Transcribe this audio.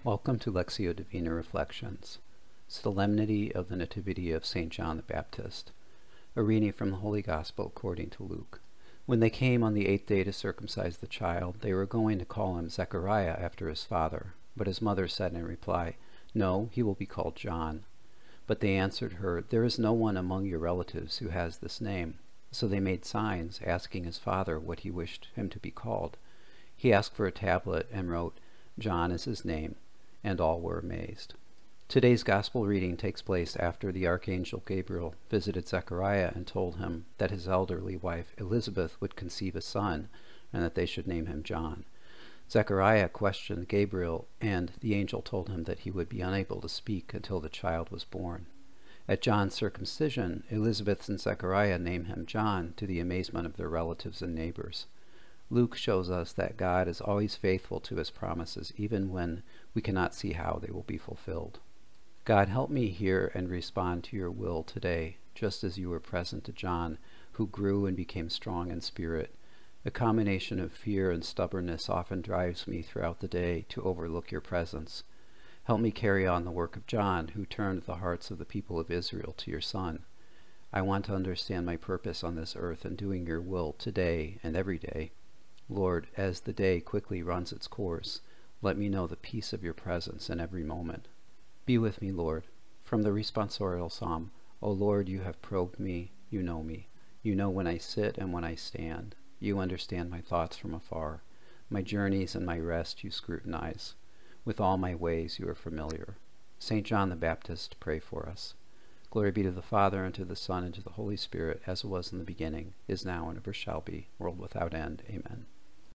Welcome to Lectio Divina Reflections, Solemnity of the Nativity of St. John the Baptist, a reading from the Holy Gospel according to Luke. When they came on the 8th day to circumcise the child, they were going to call him Zechariah after his father. But his mother said in reply, "No, he will be called John." But they answered her, "There is no one among your relatives who has this name." So they made signs, asking his father what he wished him to be called. He asked for a tablet and wrote, "John is his name," and all were amazed. Today's Gospel reading takes place after the Archangel Gabriel visited Zechariah and told him that his elderly wife Elizabeth would conceive a son and that they should name him John. Zechariah questioned Gabriel, and the angel told him that he would be unable to speak until the child was born. At John's circumcision, Elizabeth and Zechariah named him John to the amazement of their relatives and neighbors. Luke shows us that God is always faithful to his promises, even when we cannot see how they will be fulfilled. God, help me hear and respond to your will today, just as you were present to John, who grew and became strong in spirit. A combination of fear and stubbornness often drives me throughout the day to overlook your presence. Help me carry on the work of John, who turned the hearts of the people of Israel to your Son. I want to understand my purpose on this earth and doing your will today and every day. Lord, as the day quickly runs its course, let me know the peace of your presence in every moment. Be with me, Lord. From the responsorial psalm, O Lord, you have probed me, you know me. You know when I sit and when I stand. You understand my thoughts from afar. My journeys and my rest you scrutinize. With all my ways you are familiar. St. John the Baptist, pray for us. Glory be to the Father, and to the Son, and to the Holy Spirit, as it was in the beginning, is now, and ever shall be, world without end. Amen.